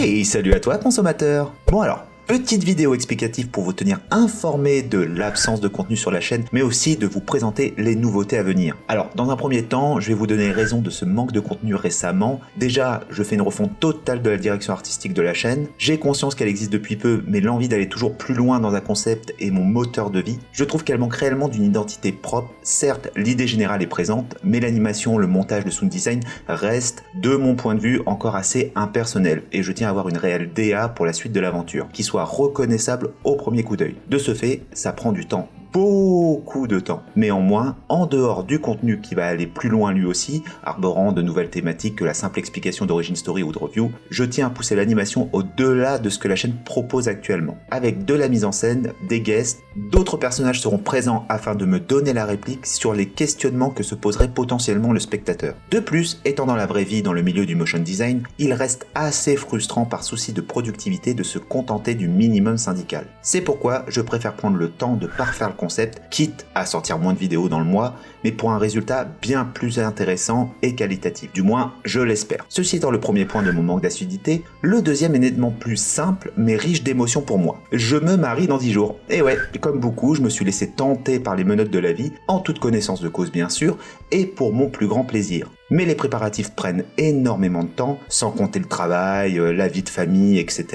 Hey, salut à toi consommateur. Bon alors, petite vidéo explicative pour vous tenir informé de l'absence de contenu sur la chaîne, mais aussi de vous présenter les nouveautés à venir. Alors, dans un premier temps, je vais vous donner raison de ce manque de contenu récemment. Déjà, je fais une refonte totale de la direction artistique de la chaîne. J'ai conscience qu'elle existe depuis peu, mais l'envie d'aller toujours plus loin dans un concept est mon moteur de vie. Je trouve qu'elle manque réellement d'une identité propre. Certes, l'idée générale est présente, mais l'animation, le montage, le sound design restent, de mon point de vue, encore assez impersonnels. Et je tiens à avoir une réelle DA pour la suite de l'aventure, qui soit reconnaissable au premier coup d'œil. De ce fait, ça prend du temps. Beaucoup de temps. Néanmoins, en dehors du contenu qui va aller plus loin lui aussi, arborant de nouvelles thématiques que la simple explication d'origin story ou de review, je tiens à pousser l'animation au-delà de ce que la chaîne propose actuellement. Avec de la mise en scène, des guests, d'autres personnages seront présents afin de me donner la réplique sur les questionnements que se poserait potentiellement le spectateur. De plus, étant dans la vraie vie dans le milieu du motion design, il reste assez frustrant par souci de productivité de se contenter du minimum syndical. C'est pourquoi je préfère prendre le temps de parfaire le concept, quitte à sortir moins de vidéos dans le mois, mais pour un résultat bien plus intéressant et qualitatif. Du moins, je l'espère. Ceci étant le premier point de mon manque d'assiduité, le deuxième est nettement plus simple, mais riche d'émotions pour moi. Je me marie dans 10 jours. Et ouais, comme beaucoup, je me suis laissé tenter par les menottes de la vie, en toute connaissance de cause bien sûr, et pour mon plus grand plaisir. Mais les préparatifs prennent énormément de temps, sans compter le travail, la vie de famille, etc.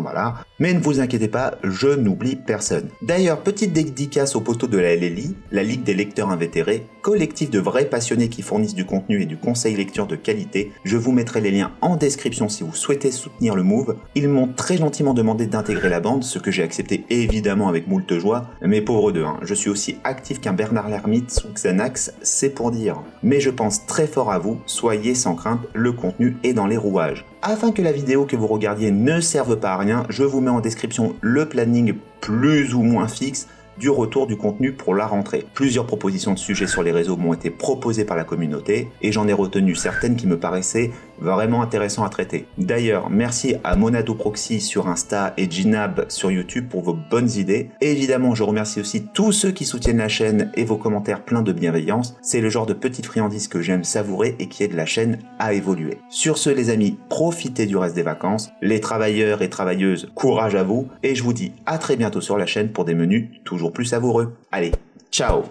Voilà. Mais ne vous inquiétez pas, je n'oublie personne. D'ailleurs, petite dédicace aux poteaux de la LLI, la Ligue des lecteurs invétérés, collectif de vrais passionnés qui fournissent du contenu et du conseil lecture de qualité. Je vous mettrai les liens en description si vous souhaitez soutenir le move. Ils m'ont très gentiment demandé d'intégrer la bande, ce que j'ai accepté évidemment avec moult joie. Mais pauvres d'eux, je suis aussi actif qu'un Bernard l'Ermite sous Xanax, c'est pour dire. Mais je pense très fort à vous, soyez sans crainte, le contenu est dans les rouages. Afin que la vidéo que vous regardiez ne serve pas à rien, je vous mets en description le planning plus ou moins fixe du retour du contenu pour la rentrée. Plusieurs propositions de sujets sur les réseaux m'ont été proposées par la communauté et j'en ai retenu certaines qui me paraissaient vraiment intéressantes à traiter. D'ailleurs, merci à Monado Proxy sur Insta et Ginab sur YouTube pour vos bonnes idées. Et évidemment, je remercie aussi tous ceux qui soutiennent la chaîne et vos commentaires pleins de bienveillance. C'est le genre de petite friandise que j'aime savourer et qui aide la chaîne à évoluer. Sur ce les amis, profitez du reste des vacances. Les travailleurs et travailleuses, courage à vous et je vous dis à très bientôt sur la chaîne pour des menus toujours plus savoureux. Allez, ciao!